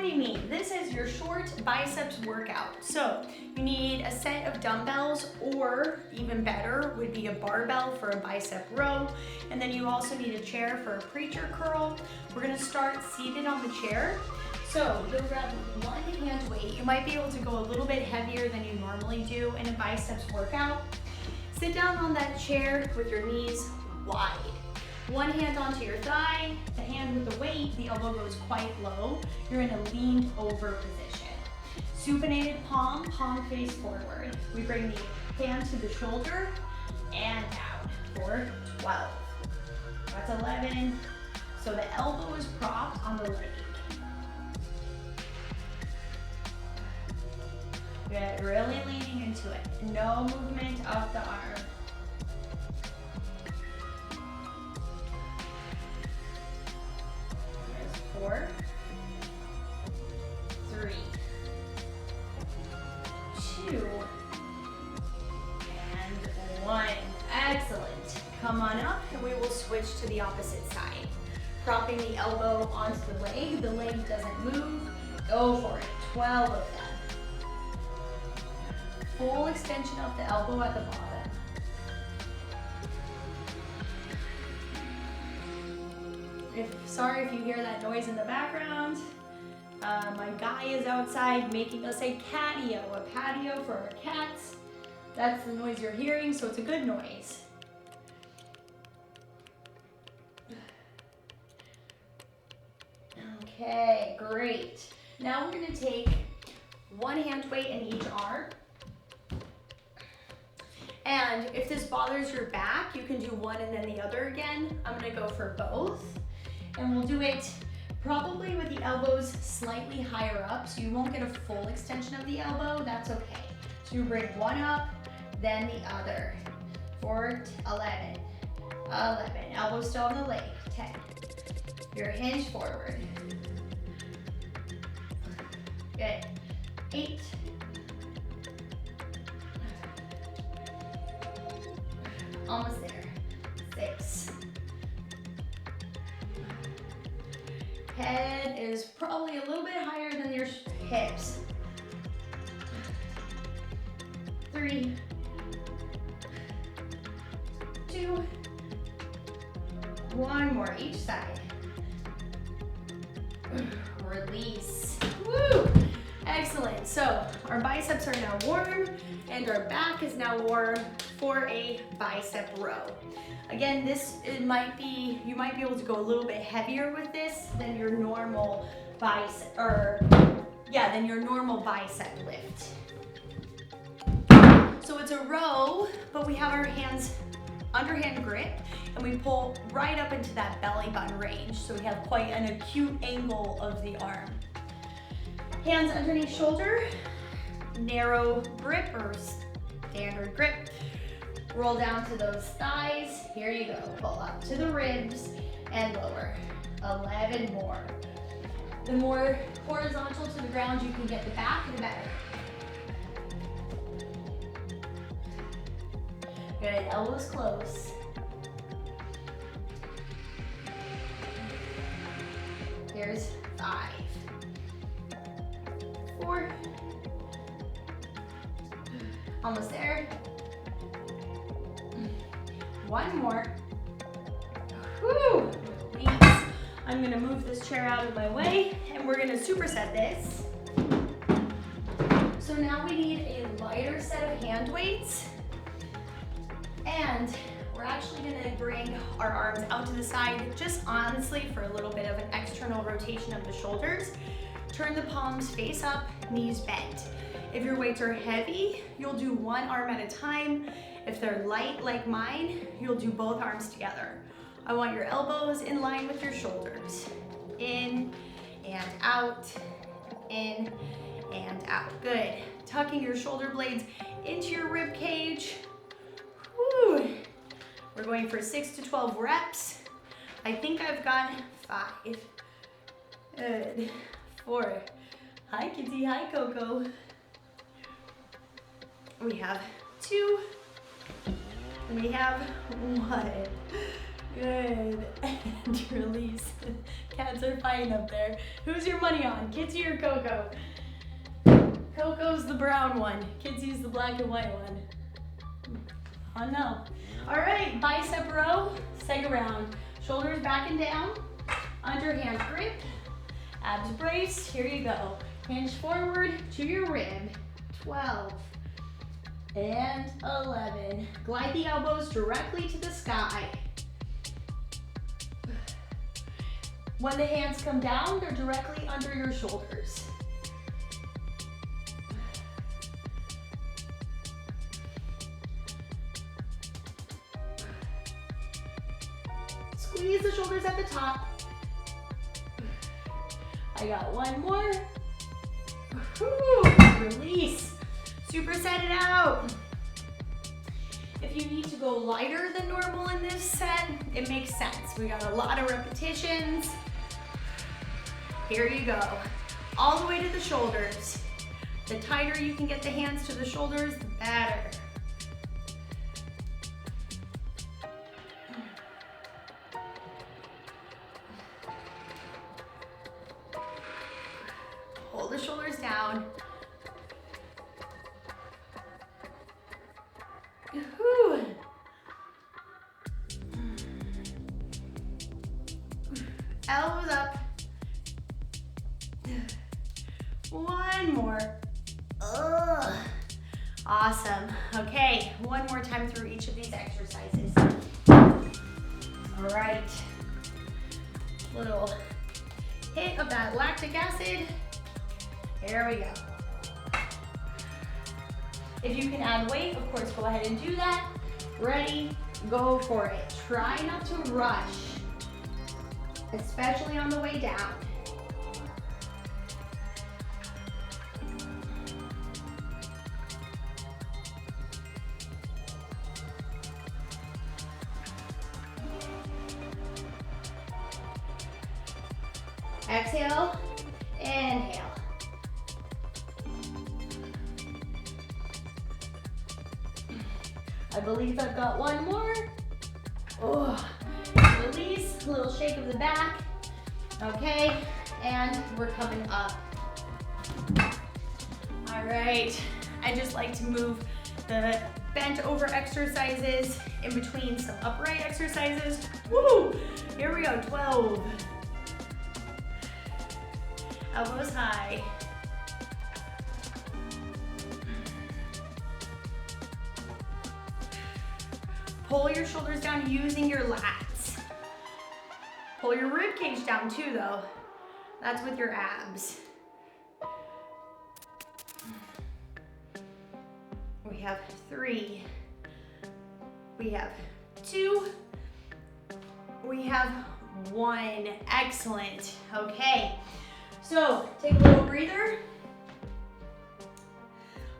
you mean? This is your short biceps workout. So you need a set of dumbbells, or even better would be a barbell for a bicep row. And then you also need a chair for a preacher curl. We're gonna start seated on the chair. So you'll grab one hand weight. You might be able to go a little bit heavier than you normally do in a biceps workout. Sit down on that chair with your knees wide. One hand onto your thigh, the hand with the weight, the elbow goes quite low. You're in a leaned over position. Supinated palm, palm face forward. We bring the hand to the shoulder and out for 12. That's 11. So the elbow is propped on the leg. Good, really leaning into it. No movement of the arm. There's 4, 3, 2, and 1. Excellent. Come on up and we will switch to the opposite side. Propping the elbow onto the leg doesn't move. Go for it, 12 of them. Full extension of the elbow at the bottom. Sorry if you hear that noise in the background. My guy is outside making us a catio for our cats. That's the noise you're hearing, so it's a good noise. Okay, great. Now we're gonna take one hand weight in each arm. And if this bothers your back, you can do one and then the other again. I'm gonna go for both. And we'll do it probably with the elbows slightly higher up, so you won't get a full extension of the elbow. That's okay. So you bring one up, then the other. 4, 11, 11. Elbow still on the leg. 10. Your hinge forward. Good. 8. Almost there. 6. Head is probably a little bit higher than your hips. 3, 2, 1 more each side. Release. Woo! Excellent. So our biceps are now warm and our back is now warm for a bicep row. Again, you might be able to go a little bit heavier with this than your normal bicep, than your normal bicep lift. So it's a row, but we have our hands underhand grip and we pull right up into that belly button range. So we have quite an acute angle of the arm. Hands underneath shoulder, narrow grip or standard grip. Roll down to those thighs. Here you go. Pull up to the ribs and lower. 11 more. The more horizontal to the ground you can get the back, the better. Good. Elbows close. Here's 5, 4. Almost there. 1 more. Whew. Release. I'm gonna move this chair out of my way and we're gonna superset this. So now we need a lighter set of hand weights. And we're actually gonna bring our arms out to the side, just honestly for a little bit of an external rotation of the shoulders. Turn the palms face up, knees bent. If your weights are heavy, you'll do one arm at a time. If they're light like mine, you'll do both arms together. I want your elbows in line with your shoulders. In and out, in and out. Good. Tucking your shoulder blades into your rib cage. Woo. We're going for 6 to 12 reps. I think I've got 5. Good. 4. Hi Kitty, hi Coco. We have 2. We have 1. Good. And release. Cats are fine up there. Who's your money on, Kitsy or Coco? Coco's the brown one. Kitsy's the black and white one. Oh no. All right, bicep row, second round. Shoulders back and down, underhand grip, abs braced, here you go. Hinge forward to your rib, 12 and 11. Glide the elbows directly to the sky. When the hands come down, they're directly under your shoulders. Squeeze the shoulders at the top. I got one more. Release. Superset it out. If you need to go lighter than normal in this set, it makes sense. We got a lot of repetitions. Here you go. All the way to the shoulders. The tighter you can get the hands to the shoulders, the better. Hold the shoulders down. Whew. Elbows up. One more. Ugh. Awesome. Okay, one more time through each of these exercises. All right. Little hit of that lactic acid. Here we go. If you can add weight, of course, go ahead and do that. Ready, go for it. Try not to rush, especially on the way down. Exhale, inhale. I believe I've got one more. Oh, release, a little shake of the back. Okay, and we're coming up. All right, I just like to move the bent over exercises in between some upright exercises. Woo! Here we go, 12. Elbows high. Pull your shoulders down using your lats. Pull your rib cage down too though. That's with your abs. We have 3. We have 2. We have 1. Excellent. Okay. So take a little breather.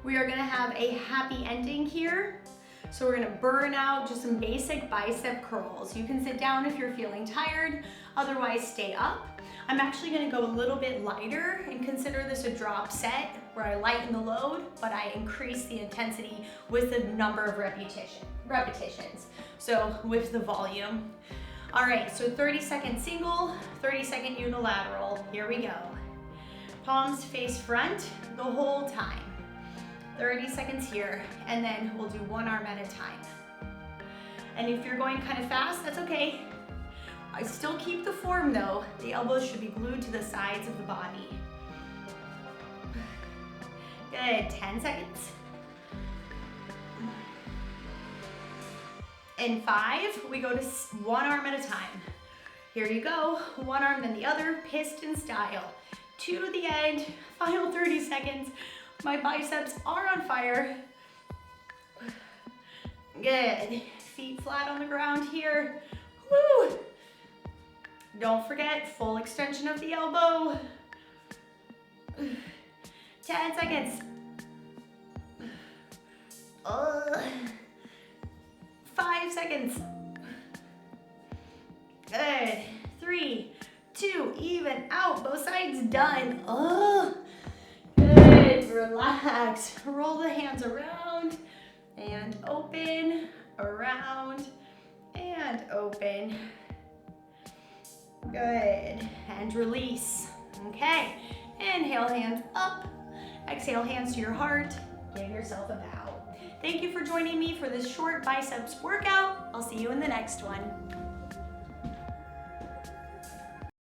We are gonna have a happy ending here. So we're gonna burn out just some basic bicep curls. You can sit down if you're feeling tired, otherwise stay up. I'm actually gonna go a little bit lighter and consider this a drop set where I lighten the load, but I increase the intensity with the number of repetitions. So with the volume. All right, so 30-second single, 30-second unilateral. Here we go. Palms face front the whole time. 30 seconds here, and then we'll do one arm at a time. And if you're going kind of fast, that's okay. I still keep the form though. The elbows should be glued to the sides of the body. Good, 10 seconds. In 5, we go to one arm at a time. Here you go, one arm then the other, piston style. To the end, final 30 seconds. My biceps are on fire. Good, feet flat on the ground here. Woo! Don't forget, full extension of the elbow. 10 seconds. 5 seconds. Good, 3, 2, even out, both sides done. Good, relax. Roll the hands around and open, around and open. Good, and release. Okay, inhale, hands up. Exhale, hands to your heart. Give yourself a bow. Thank you for joining me for this short biceps workout. I'll see you in the next one.